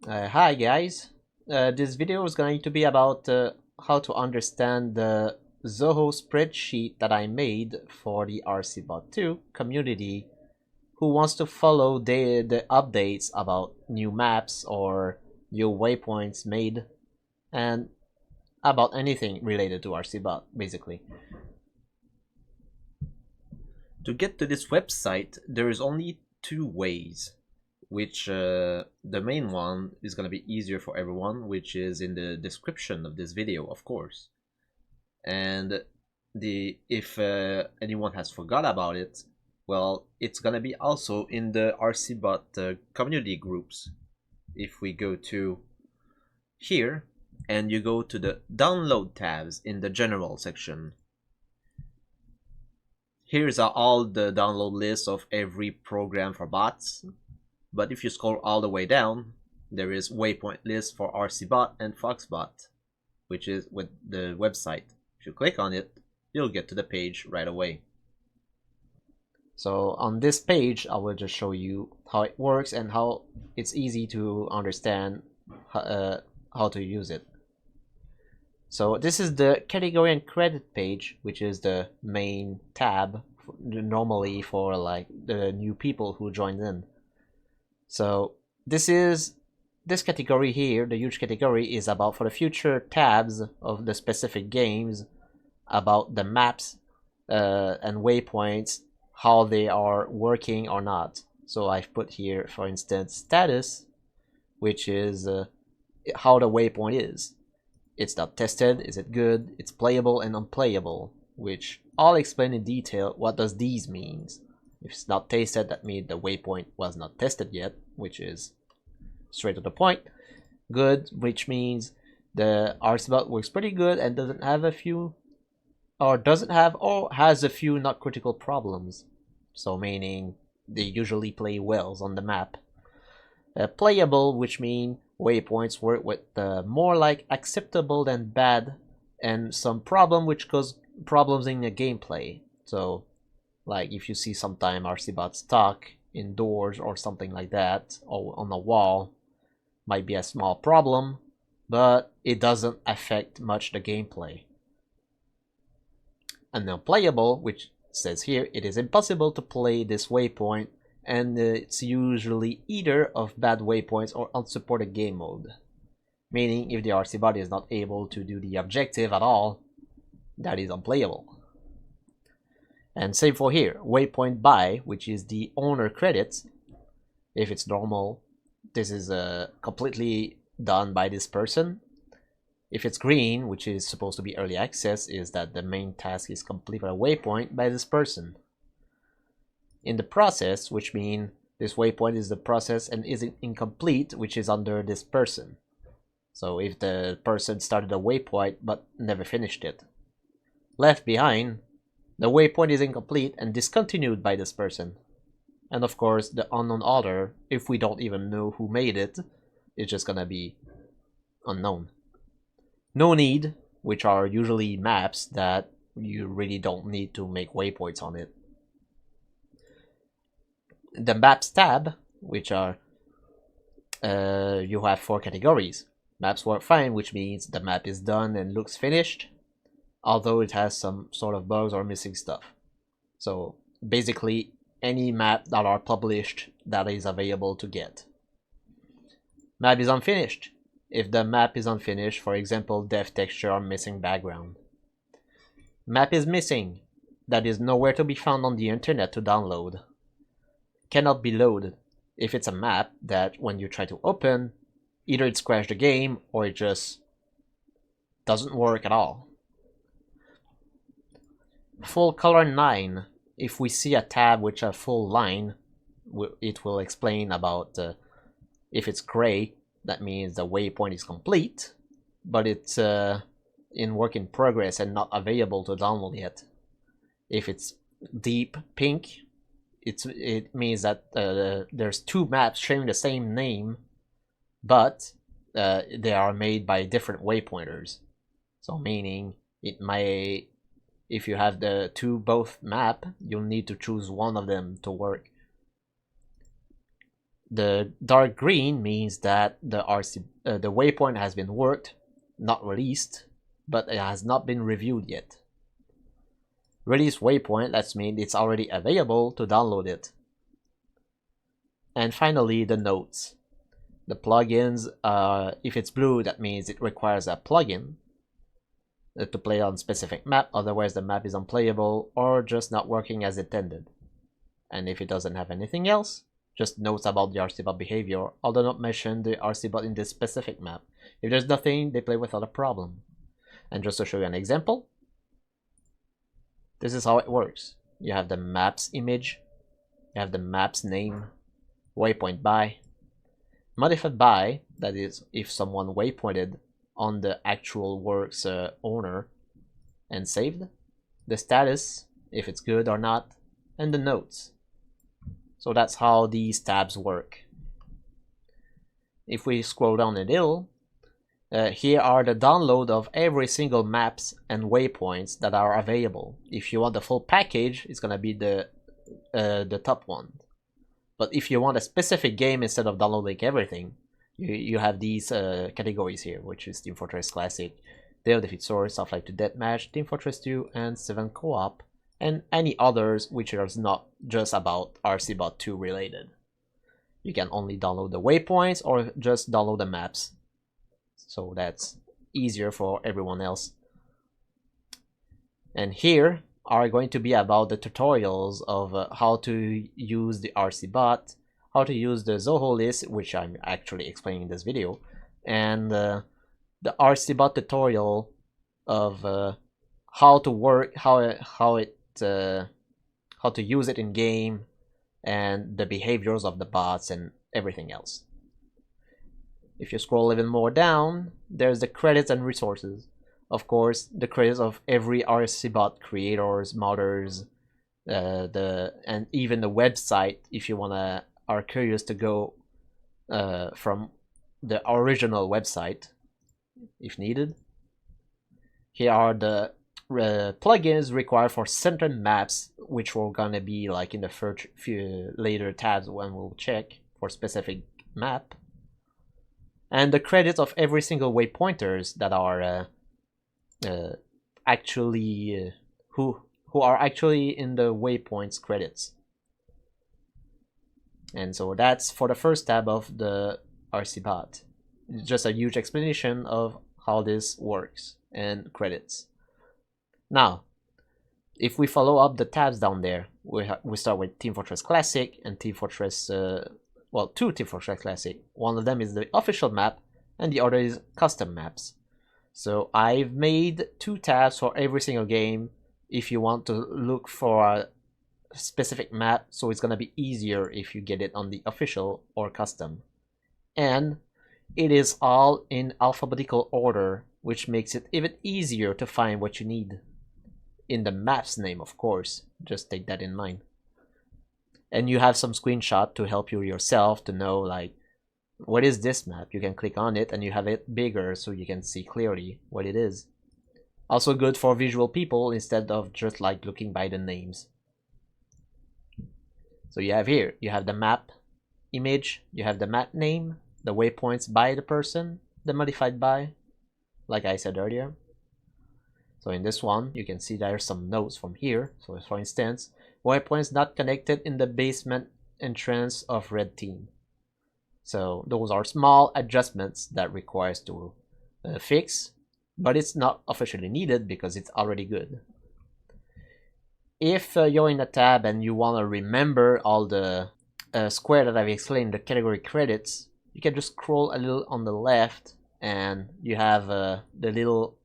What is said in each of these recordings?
Hi guys, this video is going to be about how to understand the Zoho spreadsheet that I made for the RCBot2 community who wants to follow the updates about new maps or new waypoints made and about anything related to RCBot basically. To get to this website, there is only two ways, which the main one is going to be easier for everyone, which is in the description of this video, of course. And if anyone has forgot about it, well, it's going to be also in the RCBot community groups. If we go to here and you go to the download tabs in the general section, here's all the download lists of every program for bots. But if you scroll all the way down, there is waypoint list for RCBot and Foxbot, which is with the website. If you click on it, you'll get to the page right away. So on this page, I will just show you how it works and how it's easy to understand how to use it. So this is the category and credit page, which is the main tab normally for like the new people who joined in. So this category here, the huge category, is about for the future tabs of the specific games, about the maps and waypoints, how they are working or not. So I've put here, for instance, status, which is how the waypoint is. It's not tested, is it good, it's playable and unplayable, which I'll explain in detail what does these means. If it's not tested, that means the waypoint was not tested yet, which is straight to the point. Good, which means the RCBot works pretty good and doesn't have a few, or has a few not critical problems. So meaning they usually play wells on the map. Playable, which means waypoints work with more like acceptable than bad, and some problem which cause problems in the gameplay. So like if you see sometime RCBot stuck indoors or something like that, or on a wall, might be a small problem, but it doesn't affect much the gameplay. And unplayable, which says here, it is impossible to play this waypoint, and it's usually either of bad waypoints or unsupported game mode. Meaning if the RCBot is not able to do the objective at all, that is unplayable. And same for here, waypoint by, which is the owner credits. If it's normal, this is completely done by this person. If it's green, which is supposed to be early access, is that the main task is complete a waypoint by this person. In the process, which means this waypoint is the process and is incomplete, which is under this person. So if the person started a waypoint but never finished it. Left behind, the waypoint is incomplete and discontinued by this person. And of course, the unknown author, if we don't even know who made it, is just gonna be unknown. No need, which are usually maps that you really don't need to make waypoints on it. The maps tab, which are, you have 4 categories. Maps work fine, which means the map is done and looks finished, although it has some sort of bugs or missing stuff. So basically any map that are published that is available to get. Map is unfinished. If the map is unfinished, for example, depth texture or missing background. Map is missing. That is nowhere to be found on the internet to download. Cannot be loaded. If it's a map that when you try to open, either it's crashed the game or it just doesn't work at all. Full color 9. If we see a tab with a full line, it will explain about if it's gray, that means the waypoint is complete, but it's in work in progress and not available to download yet. If it's deep pink, it means that there's 2 maps sharing the same name, but they are made by different waypointers. So meaning it may, if you have the both map, you'll need to choose one of them to work. The dark green means that the waypoint has been worked, not released, but it has not been reviewed yet. Release waypoint, that means it's already available to download it. And finally, the nodes. The plugins, if it's blue, that means it requires a plugin to play on specific map, otherwise the map is unplayable or just not working as intended. And if it doesn't have anything else, just notes about the RCBot behavior, although not mention the RCBot in this specific map. If there's nothing, they play without a problem. And just to show you an example, this is how it works. You have the maps image, you have the maps name, waypoint by, modified by, that is if someone waypointed on the actual works owner and saved, the status, if it's good or not, and the notes. So that's how these tabs work. If we scroll down a little, here are the download of every single maps and waypoints that are available. If you want the full package, it's gonna be the top one. But if you want a specific game instead of downloading everything, you have these categories here, which is Team Fortress Classic, Day of Defeat Source, Half-Life 2 Deathmatch, Team Fortress 2, and 7 Co-op, and any others which are not just about RCBot2 related. You can only download the waypoints or just download the maps. So that's easier for everyone else. And here are going to be about the tutorials of how to use the RCBot, how to use the Zoho list, which I'm actually explaining in this video, and the RCBot tutorial of how to work, how to use it in game, and the behaviors of the bots and everything else. If you scroll even more down, there's the credits and resources. Of course, the credits of every RCBot creators, modders, and even the website if you are curious to go from the original website if needed. Here are the plugins required for certain maps, which we're gonna be like in the first few later tabs when we'll check for specific map, and the credits of every single waypointers that are actually who are actually in the waypoints credits. And so that's for the first tab of the RCBot. It's just a huge explanation of how this works and credits. Now, if we follow up the tabs down there, we start with Team Fortress Classic and Team Fortress, well, two Team Fortress Classic. One of them is the official map and the other is custom maps. So I've made two tabs for every single game if you want to look for a specific map, so it's gonna be easier if you get it on the official or custom. And it is all in alphabetical order, which makes it even easier to find what you need. In the map's name, of course, just take that in mind. And you have some screenshot to help you yourself to know, like, what is this map? You can click on it and you have it bigger so you can see clearly what it is. Also good for visual people instead of just like looking by the names. So you have here, you have the map image, you have the map name, the waypoints by the person, the modified by, like I said earlier. So in this one, you can see there's some notes from here. So for instance, waypoints not connected in the basement entrance of red team. So those are small adjustments that requires to fix, but it's not officially needed because it's already good. If you're in a tab and you want to remember all the square that I've explained, the category credits, you can just scroll a little on the left and you have the little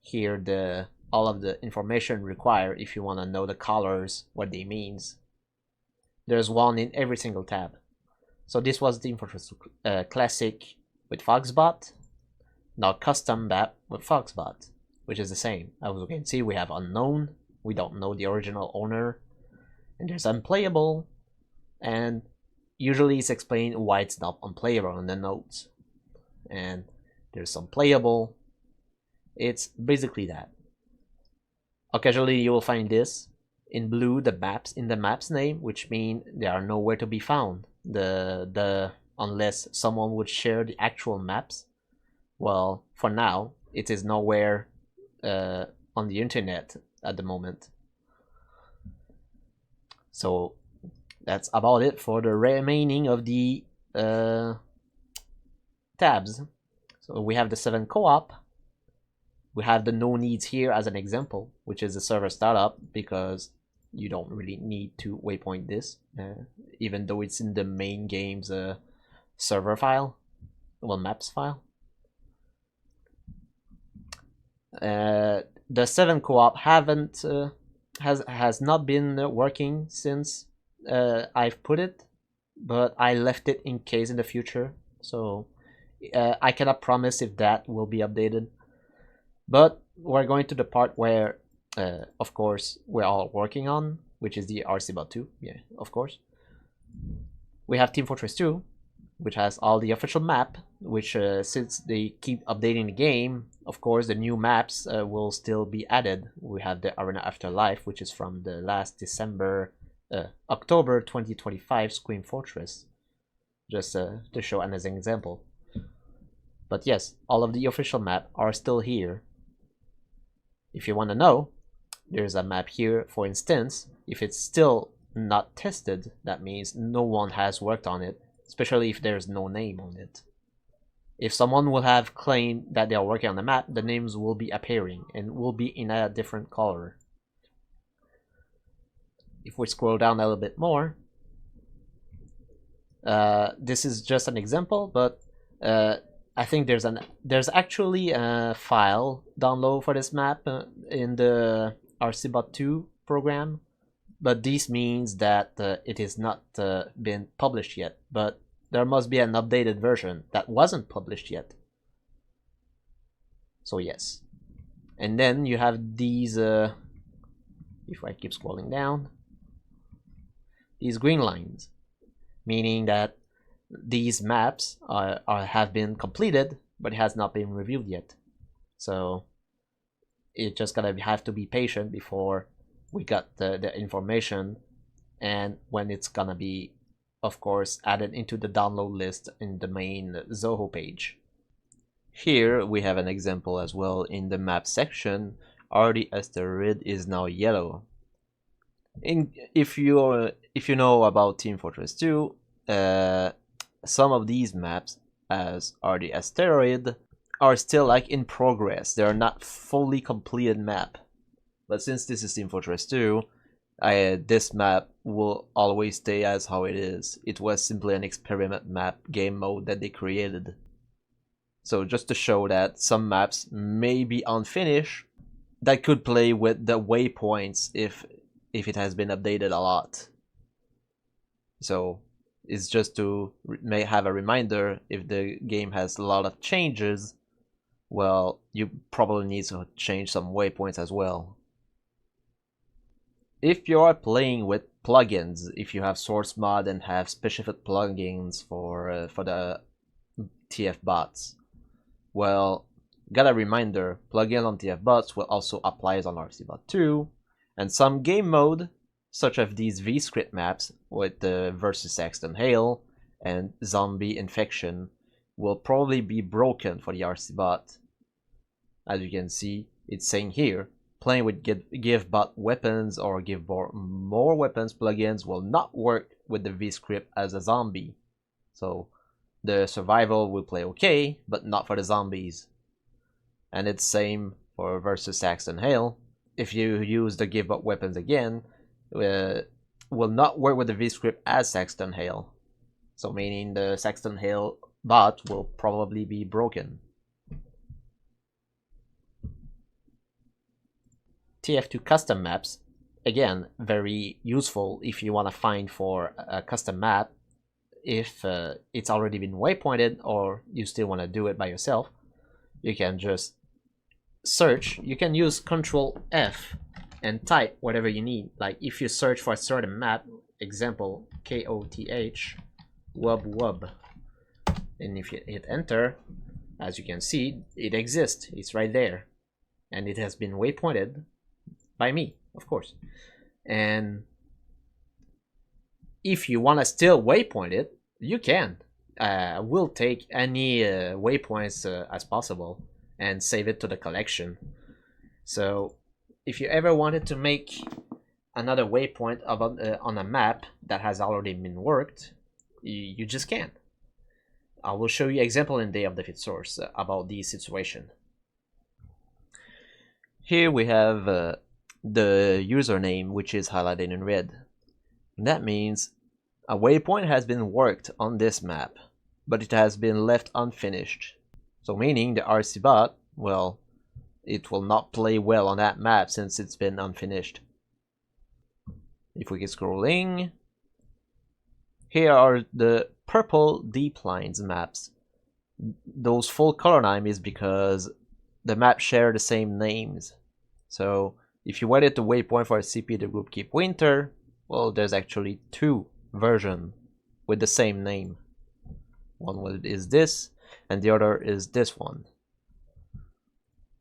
here, all of the information required if you want to know the colors, what they means. There's one in every single tab. So this was the Fortress Classic with Foxbot, now custom map with Foxbot, which is the same. As you can see, we have unknown, we don't know the original owner, and there's unplayable, and usually it's explained why it's not unplayable in the notes. And there's some playable. It's basically that. Occasionally you will find this in blue, the maps in the map's name, which mean they are nowhere to be found. unless someone would share the actual maps. Well, for now, it is nowhere on the internet at the moment. So that's about it for the remaining of the tabs. So we have the 7 co-op. We have the no needs here as an example, which is the server startup, because you don't really need to waypoint this, even though it's in the main game's server file, well, maps file. The 7 co-op has not been working since I've put it, but I left it in case in the future, so I cannot promise if that will be updated. But we're going to the part where, of course, we're all working on, which is the RCBot2. Yeah, of course. We have Team Fortress 2, which has all the official map, which since they keep updating the game, of course, the new maps will still be added. We have the Arena Afterlife, which is from the last October 2025 Scream Fortress, just to show as an example. But yes, all of the official map are still here. If you want to know, there's a map here, for instance. If it's still not tested, that means no one has worked on it, especially if there's no name on it. If someone will have claimed that they are working on the map, the names will be appearing and will be in a different color. If we scroll down a little bit more, this is just an example, but I think there's actually a file download for this map in the RCBot2 program, but this means that it is not been published yet, but there must be an updated version that wasn't published yet. So yes. And then you have these, if I keep scrolling down, these green lines, meaning that these maps have been completed, but it has not been reviewed yet. So it just gotta have to be patient before we got the information, and when it's gonna be, of course, added into the download list in the main Zoho page. Here we have an example as well in the map section. RD Asteroid is now yellow. If you know about Team Fortress 2, some of these maps, as RD Asteroid, are still like in progress. They're not fully completed map. But since this is Team Fortress 2, this map will always stay as how it is. It was simply an experiment map game mode that they created. So just to show that some maps may be unfinished, that could play with the waypoints if it has been updated a lot. So it's just to may have a reminder, if the game has a lot of changes, well, you probably need to change some waypoints as well. If you are playing with plugins, if you have source mod and have specific plugins for the TF bots, well, got a reminder, plugin on TF bots will also apply on RCBot2, and some game mode, such as these vScript maps with the versus Saxton Hail and zombie infection, will probably be broken for the RCBot. As you can see, it's saying here, playing with give bot weapons or give more weapons plugins will not work with the vScript as a zombie. So the survival will play okay, but not for the zombies. And it's same for versus Saxton Hail. If you use the give bot weapons again, will not work with the vScript as Saxton Hail. So meaning the Saxton Hail bot will probably be broken. TF2 custom maps, again, very useful if you want to find for a custom map if it's already been waypointed or you still want to do it by yourself. You can just search. You can use CTRL+F and type whatever you need. Like if you search for a certain map, example KOTH wub wub, and if you hit enter, as you can see, it exists. It's right there, and it has been waypointed by me, of course. And if you want to still waypoint it, you can. We'll take any waypoints as possible and save it to the collection. So if you ever wanted to make another waypoint about on a map that has already been worked, you just can. I will show you example in Day of Defeat source about this situation. Here we have the username, which is highlighted in red. That means a waypoint has been worked on this map, but it has been left unfinished. So meaning the RCBot, well, it will not play well on that map since it's been unfinished. If we keep scrolling, here are the purple deep lines maps. Those full color name is because the maps share the same names. So if you wanted to waypoint for a CP the group Keep Winter, well, there's actually two versions with the same name. One is this, and the other is this one.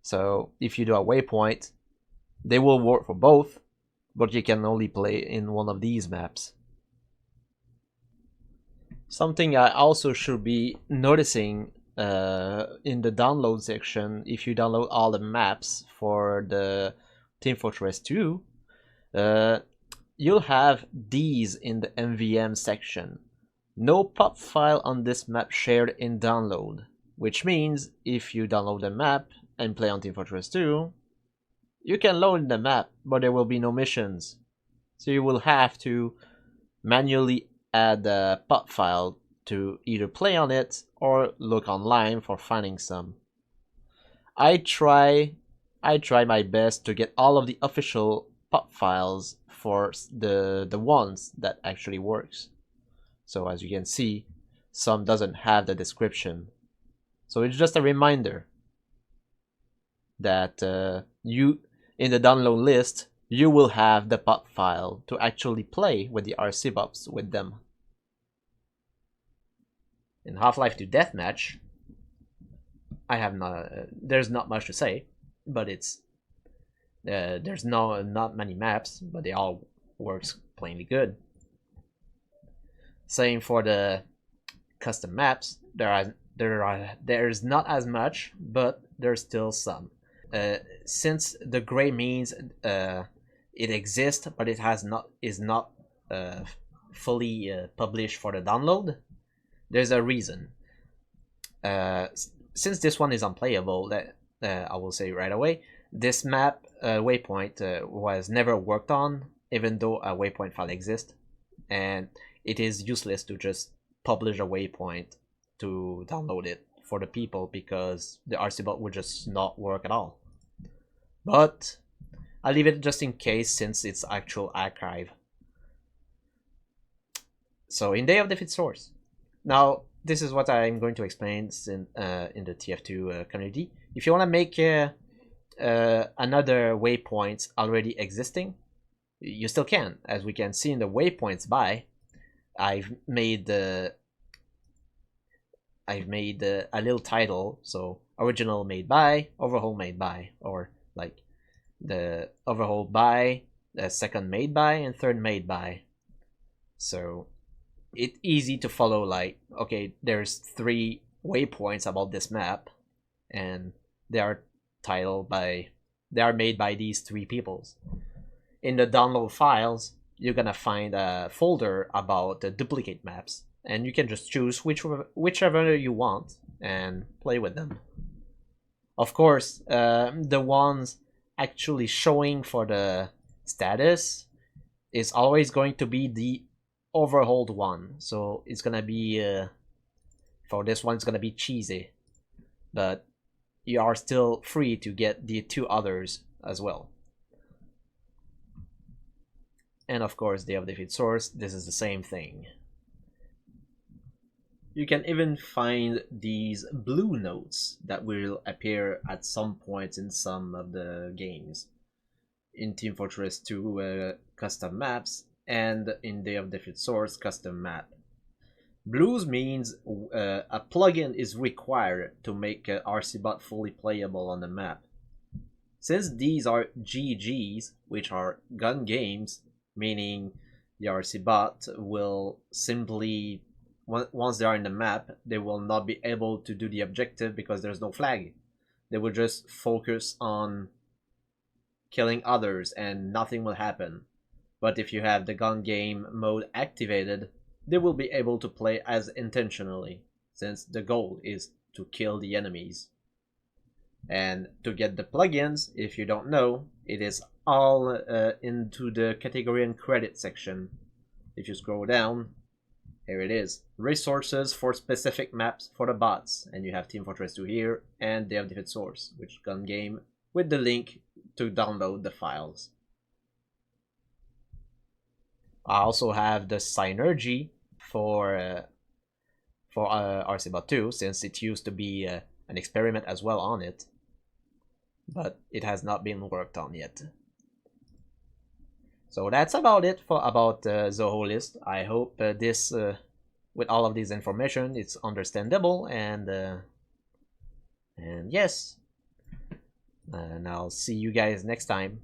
So if you do a waypoint, they will work for both, but you can only play in one of these maps. Something I also should be noticing in the download section, if you download all the maps for the Team Fortress 2, you'll have these in the MVM section. No pop file on this map shared in download, which means if you download the map and play on Team Fortress 2, you can load the map, but there will be no missions. So you will have to manually add a pop file to either play on it or look online for finding some. I try my best to get all of the official pop files for the ones that actually works. So as you can see, some doesn't have the description. So it's just a reminder that you, in the download list, you will have the pop file to actually play with the RCBots with them. In Half-Life 2 Deathmatch, I have there's not much to say, but it's there's not many maps, but they all works plainly good. Same for the custom maps. There's not as much, but there's still some. Since the gray means it exists, but it is not fully published for the download, there's a reason. Since this one is unplayable, I will say right away, this map waypoint was never worked on, even though a waypoint file exists, and it is useless to just publish a waypoint to download it for the people because the RCBot would just not work at all. But I'll leave it just in case since it's actual archive. So in Day of Defeat source. Now this is what I'm going to explain in the TF2 community. If you want to make another waypoint already existing, you still can. As we can see in the waypoints by, I've made a little title, so original made by, overhaul made by, or like the overhaul by, the second made by, and third made by. So it's easy to follow, like, okay, there's 3 waypoints about this map, and they are made by these 3 peoples. In the download files, you're gonna find a folder about the duplicate maps, and you can just choose whichever you want and play with them. Of course, the ones actually showing for the status is always going to be the overhauled one, so it's gonna be for this one it's gonna be cheesy, but you are still free to get the 2 others as well. And of course, Day of Defeat source, this is the same thing. You can even find these blue notes that will appear at some point in some of the games. In Team Fortress 2 custom maps, and in Day of Defeat source custom map. Blues means a plugin is required to make RCBot fully playable on the map. Since these are GGs, which are gun games, meaning the RCBot will simply, once they are in the map, they will not be able to do the objective because there's no flag. They will just focus on killing others and nothing will happen. But if you have the gun game mode activated, they will be able to play as intentionally, since the goal is to kill the enemies. And to get the plugins, if you don't know, it is all into the category and credit section. If you scroll down, here it is. Resources for specific maps for the bots. And you have Team Fortress 2 here, and they have Defeat Source, which gun game, with the link to download the files. I also have the Synergy for RCBot2, since it used to be an experiment as well on it, but it has not been worked on yet. So that's about it for about Zoho list. I hope this, with all of this information, it's understandable, and yes, and I'll see you guys next time.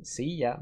See ya.